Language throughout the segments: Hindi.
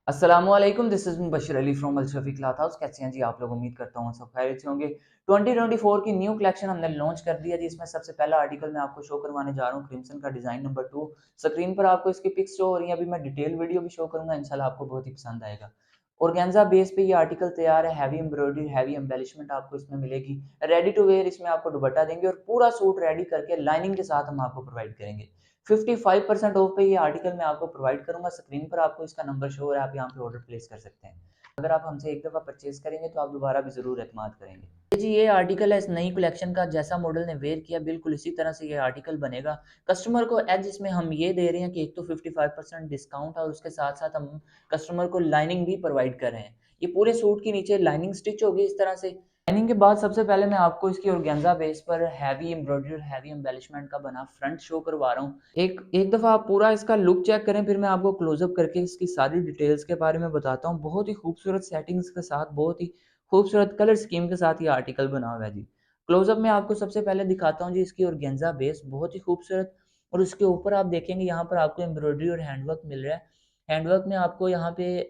अस्सलामुअलैकुम, this is Mubashir Ali from Al-Shafi cloth house. कैसे हैं जी आप लोग? उम्मीद करता हूँ सब खैरियत से होंगे। 2024 की न्यू कलेक्शन हमने लॉन्च कर दिया जी। इसमें सबसे पहला आर्टिकल मैं आपको शो करवाने जा रहा हूँ, क्रिम्सन का डिज़ाइन नंबर 2। स्क्रीन पर आपको इसकी पिक्स शो हो रही हैं। अभी मैं डिटेल वीडियो भी शो करूँगा, इंशाल्लाह आपको बहुत ही पसंद आएगा। ऑर्गेन्जा बेस पे ये आर्टिकल तैयार है। हैवी एम्ब्रॉयडरी, हैवी एम्बेलिशमेंट आपको इसमें मिलेगी। रेडी टू वेयर इसमें आपको दुपट्टा देंगे और पूरा सूट रेडी करके लाइनिंग के साथ हम आपको प्रोवाइड करेंगे। 55% ऑफ पे ये आर्टिकल मैं आपको प्रोवाइड करूँगा। स्क्रीन पर आपको इसका नंबर शो हो रहा है, आप यहाँ पे ऑर्डर प्लेस कर सकते हैं। अगर आप हमसे एक दफ़ा परचेज़ करेंगे तो आप दोबारा भी ज़रूर एतमाद करेंगे। जी, ये आर्टिकल है इस नई कलेक्शन का। जैसा मॉडल ने वेयर किया बिल्कुल इसी तरह से ये आर्टिकल बनेगा। कस्टमर को एज इसमें हम ये दे रहे हैं कि एक तो 55% डिस्काउंट और उसके साथ-साथ हम कस्टमर को लाइनिंग भी प्रोवाइड कर रहे हैं। ये पूरे सूट के नीचे लाइनिंग स्टिच होगी इस तरह से। लाइनिंग के बाद सबसे पहले मैं आपको इसकी ऑर्गेन्जा बेस पर हैवी एम्ब्रॉयडरी और हैवी एम्बेलिशमेंट का बना फ्रंट शो करवा रहा हूँ। एक एक दफ़ा आप पूरा इसका लुक चेक करें, फिर मैं आपको क्लोज़अप करके इसकी सारी डिटेल्स के बारे में बताता हूँ। बहुत ही खूबसूरत सेटिंग्स के साथ, बहुत ही खूबसूरत कलर स्कीम के साथ ये आर्टिकल बना हुआ है जी। क्लोज़अप में आपको सबसे पहले दिखाता हूँ जी इसकी ऑर्गेन्जा बेस बहुत ही खूबसूरत। और उसके ऊपर आप देखेंगे यहाँ पर आपको एम्ब्रॉयडरी और हैंडवर्क मिल रहा है। हैंडवर्क में आपको यहाँ पे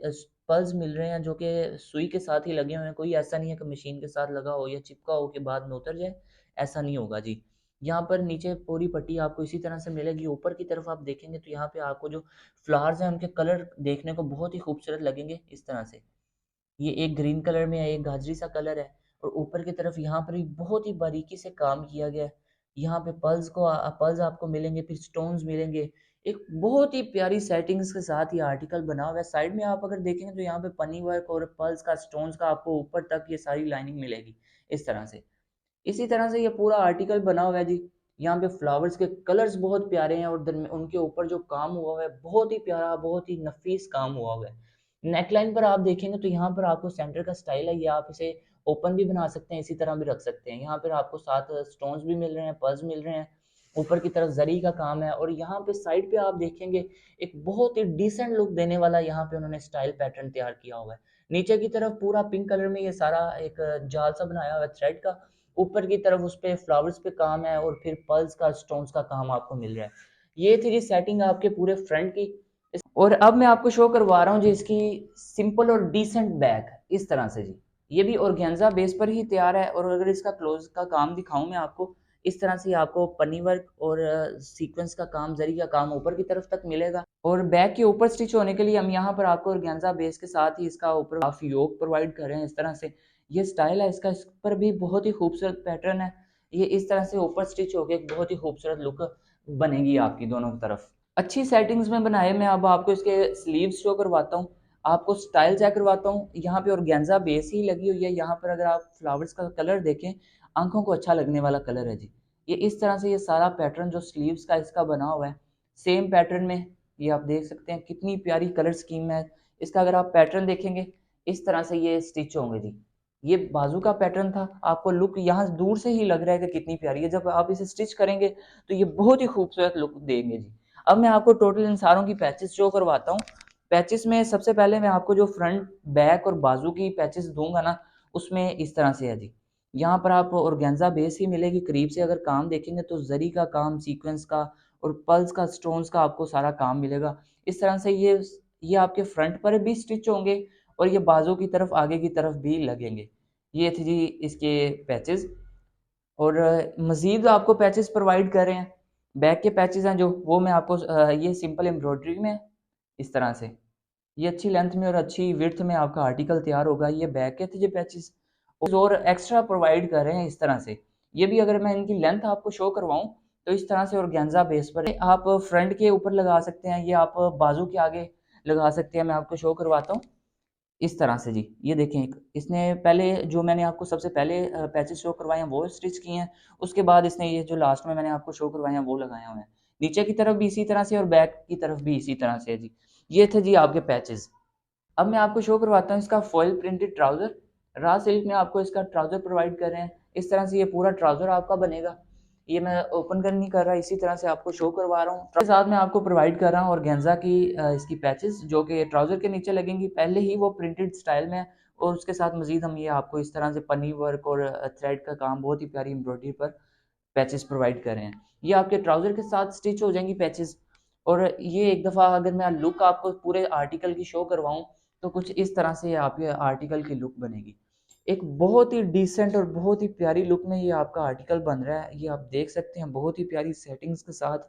पल्स मिल रहे हैं जो कि सुई के साथ ही लगे हुए हैं। कोई ऐसा नहीं है कि मशीन के साथ लगा हो या चिपका हो के बाद में उतर जाए, ऐसा नहीं होगा जी। यहाँ पर नीचे पूरी पट्टी आपको इसी तरह से मिलेगी। ऊपर की तरफ आप देखेंगे तो यहाँ पे आपको जो फ्लावर्स हैं उनके कलर देखने को बहुत ही खूबसूरत लगेंगे इस तरह से। ये एक ग्रीन कलर में है, एक गाजरी सा कलर है और ऊपर की तरफ यहाँ पर भी बहुत ही बारीकी से काम किया गया है। यहाँ पे पल्स आपको मिलेंगे, फिर स्टोन्स मिलेंगे। एक बहुत ही प्यारी सेटिंग्स के साथ ये आर्टिकल बना हुआ है। साइड में आप अगर देखेंगे तो यहाँ पे पन्नी वर्क और पल्स का, स्टोन्स का आपको ऊपर तक ये सारी लाइनिंग मिलेगी इस तरह से। इसी तरह से ये पूरा आर्टिकल बना हुआ है जी। यहाँ पे फ्लावर्स के कलर्स बहुत प्यारे हैं और उनके ऊपर जो काम हुआ हुआ है बहुत ही प्यारा, बहुत ही नफीस काम हुआ हुआ है। नेकलाइन पर आप देखेंगे तो यहाँ पर आपको सेंटर का स्टाइल है, ये आप इसे ओपन भी बना सकते हैं, इसी तरह भी रख सकते हैं। यहाँ पर आपको साथ स्टोन्स भी मिल रहे हैं, पर्ल्स मिल रहे हैं। ऊपर की तरफ जरी का काम है और यहाँ पे साइड पे आप देखेंगे एक बहुत ही डिसेंट लुक देने वाला यहाँ पे उन्होंने स्टाइल पैटर्न तैयार किया हुआ है। नीचे की तरफ पूरा पिंक कलर में ये सारा एक जाल सा बनाया हुआ है थ्रेड का। ऊपर की तरफ उस पे फ्लावर्स पे काम है और फिर पर्ल्स का, स्टोन्स का काम आपको मिल रहा है। ये थी जी सेटिंग आपके पूरे फ्रंट की। और अब मैं आपको शो करवा रहा हूँ जी इसकी सिंपल और डिसेंट बैग इस तरह से जी। ये भी ऑर्गेन्जा बेस पर ही तैयार है और अगर इसका क्लोज का काम दिखाऊं मैं आपको, इस तरह से आपको पन्नी वर्क और सीक्वेंस का काम, जरी का काम ऊपर की तरफ तक मिलेगा। और बैग के ऊपर स्टिच होने के लिए हम यहाँ पर आपको ऑर्गेन्जा बेस के साथ ही इसका ऊपर हाफ योक प्रोवाइड कर रहे हैं इस तरह से। ये स्टाइल है इसका, इस पर भी बहुत ही खूबसूरत पैटर्न है। ये इस तरह से ऊपर स्टिच होकर एक बहुत ही खूबसूरत लुक बनेगी आपकी दोनों तरफ। अच्छी सेटिंग्स में बनाए। मैं अब आपको इसके स्लीव्स शो करवाता हूँ, आपको स्टाइल चेक करवाता हूँ। यहाँ पे ऑर्गेन्जा बेस ही लगी हुई है। यहाँ पर अगर आप फ्लावर्स का कलर देखें, आंखों को अच्छा लगने वाला कलर है जी। ये इस तरह से ये सारा पैटर्न जो स्लीव्स का इसका बना हुआ है, सेम पैटर्न में ये आप देख सकते हैं कितनी प्यारी कलर स्कीम है इसका। अगर आप पैटर्न देखेंगे इस तरह से ये स्टिच होंगे जी। ये बाजू का पैटर्न था, आपको लुक यहाँ दूर से ही लग रहा है कि कितनी प्यारी है। जब आप इसे स्टिच करेंगे तो ये बहुत ही खूबसूरत लुक देंगे जी। अब मैं आपको टोटल इन सारों की पैचेस शो करवाता हूँ। पैचेस में सबसे पहले मैं आपको जो फ्रंट, बैक और बाजू की पैचेस दूंगा ना, उसमें इस तरह से है जी। यहाँ पर आप ऑर्गेन्जा बेस ही मिलेगी। करीब से अगर काम देखेंगे तो जरी का काम, सीक्वेंस का और पल्स का, स्टोन्स का आपको सारा काम मिलेगा। इस तरह से ये आपके फ्रंट पर भी स्टिच होंगे और ये बाजू की तरफ, आगे की तरफ भी लगेंगे। ये थे जी इसके पैचेस। और मज़ीद आपको पैचेस प्रोवाइड कर रहे हैं। बैक के पैचेस हैं जो, वो मैं आपको ये सिंपल एम्ब्रॉयडरी में इस तरह से, ये अच्छी लेंथ में और अच्छी विड्थ में आपका आर्टिकल तैयार होगा। ये बैक के थे जो पैचेस और एक्स्ट्रा प्रोवाइड कर रहे हैं इस तरह से। ये भी अगर मैं इनकी लेंथ आपको शो करवाऊँ तो इस तरह से ऑर्गेन्जा बेस पर आप फ्रंट के ऊपर लगा सकते हैं, ये आप बाजू के आगे लगा सकते हैं। मैं आपको शो करवाता हूँ इस तरह से जी। ये देखें, एक इसने पहले जो मैंने आपको सबसे पहले पैचेस शो करवाए हैं वो स्टिच किए हैं। उसके बाद इसने ये जो लास्ट में मैंने आपको शो करवाए हैं वो लगाए हुए हैं। नीचे की तरफ भी इसी तरह से और बैक की तरफ भी इसी तरह से है जी। ये थे जी आपके पैचेस। अब मैं आपको शो करवाता हूँ इसका फॉइल प्रिंटेड ट्राउज़र। रा सिल्क में आपको इसका ट्राउज़र प्रोवाइड कर रहे हैं। इस तरह से ये पूरा ट्राउज़र आपका बनेगा। ये मैं ओपन कर नहीं कर रहा, इसी तरह से आपको शो करवा रहा हूँ। इसके साथ मैं आपको प्रोवाइड कर रहा हूँ ऑर्गेन्जा की इसकी पैचेस जो कि ट्राउज़र के नीचे लगेंगी। पहले ही वो प्रिंटेड स्टाइल में है और उसके साथ मज़ीद हम ये आपको इस तरह से पन्नी वर्क और थ्रेड का काम, बहुत ही प्यारी एम्ब्रॉयडरी पर पैचेस प्रोवाइड कर रहे हैं। ये आपके ट्राउज़र के साथ स्टिच हो जाएंगी पैचेस। और ये एक दफ़ा अगर मैं लुक आपको पूरे आर्टिकल की शो करवाऊँ, तो कुछ इस तरह से आपके आर्टिकल की लुक बनेगी। एक बहुत ही डिसेंट और बहुत ही प्यारी लुक में ये आपका आर्टिकल बन रहा है। ये आप देख सकते हैं बहुत ही प्यारी सेटिंग्स के साथ,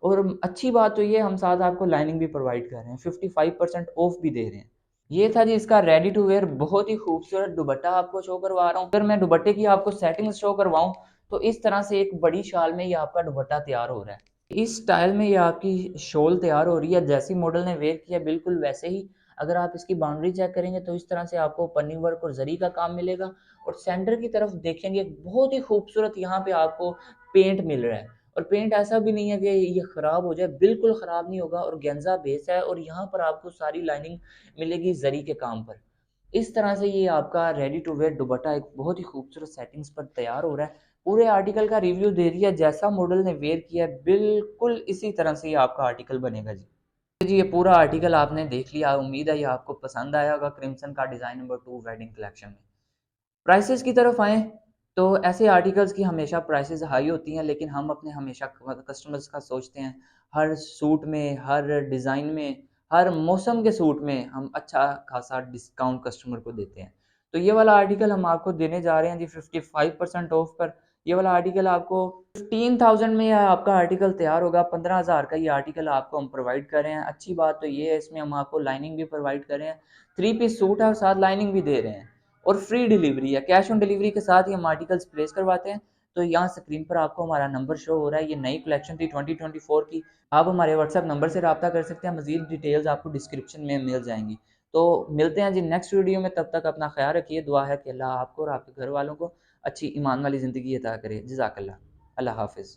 और अच्छी बात तो ये हम साथ आपको लाइनिंग भी प्रोवाइड कर रहे हैं, 55% ऑफ भी दे रहे हैं। ये था जी इसका रेडी टू वेयर बहुत ही खूबसूरत दुपट्टा आपको शो करवा रहा हूँ। अगर मैं दुपट्टे की आपको सेटिंग्स शो करवाऊँ, तो इस तरह से एक बड़ी शाल में ये आपका दुपट्टा तैयार हो रहा है। इस स्टाइल में ये आपकी शॉल तैयार हो रही है, जैसी मॉडल ने वेयर किया बिल्कुल वैसे ही। अगर आप इसकी बाउंड्री चेक करेंगे तो इस तरह से आपको पन्नी वर्क और जरी का काम मिलेगा, और सेंटर की तरफ देखेंगे बहुत ही खूबसूरत यहाँ पे आपको पेंट मिल रहा है। और पेंट ऐसा भी नहीं है कि ये ख़राब हो जाए, बिल्कुल ख़राब नहीं होगा, और गेंजा बेस है, और यहाँ पर आपको सारी लाइनिंग मिलेगी जरी के काम पर। इस तरह से ये आपका रेडी टू वेयर दुपट्टा एक बहुत ही खूबसूरत सेटिंग्स पर तैयार हो रहा है। पूरे आर्टिकल का रिव्यू दे दिया, जैसा मॉडल ने वेयर किया है बिल्कुल इसी तरह से ये आपका आर्टिकल बनेगा जी। तो जी ये पूरा आर्टिकल आपने देख लिया, उम्मीद है ये आपको पसंद आया होगा क्रिम्सन का डिज़ाइन नंबर 2 वेडिंग कलेक्शन में। प्राइसेस की तरफ आएँ, तो ऐसे आर्टिकल्स की हमेशा प्राइसेस हाई होती हैं, लेकिन हम अपने हमेशा कस्टमर्स का सोचते हैं। हर सूट में, हर डिज़ाइन में, हर मौसम के सूट में हम अच्छा खासा डिस्काउंट कस्टमर को देते हैं। तो ये वाला आर्टिकल हम आपको देने जा रहे हैं जी 55% ऑफ पर। ये वाला आर्टिकल आपको 15,000 में आपका आर्टिकल तैयार होगा। 15,000 का ये आर्टिकल आपको हम प्रोवाइड कर रहे हैं। अच्छी बात तो ये है, इसमें हम आपको लाइनिंग भी प्रोवाइड कर रहे हैं। 3 पीस सूट है और साथ लाइनिंग भी दे रहे हैं। और फ्री डिलीवरी है, कैश ऑन डिलीवरी के साथ ही हम आर्टिकल्स प्लेस करवाते हैं। तो यहाँ स्क्रीन पर आपको हमारा नंबर शो हो रहा है, ये नई कलेक्शन थी 2024 की। आप हमारे व्हाट्सएप नंबर से रब्ता कर सकते हैं, मज़ीद डिटेल्स आपको डिस्क्रिप्शन में मिल जाएंगी। तो मिलते हैं जी नेक्स्ट वीडियो में, तब तक अपना ख्याल रखिए। दुआ है कि अल्लाह आपको और आपके घर वालों को अच्छी ईमान वाली ज़िंदगी अता करे। जज़ाकल्लाह। अल्लाह हाफ़िज़।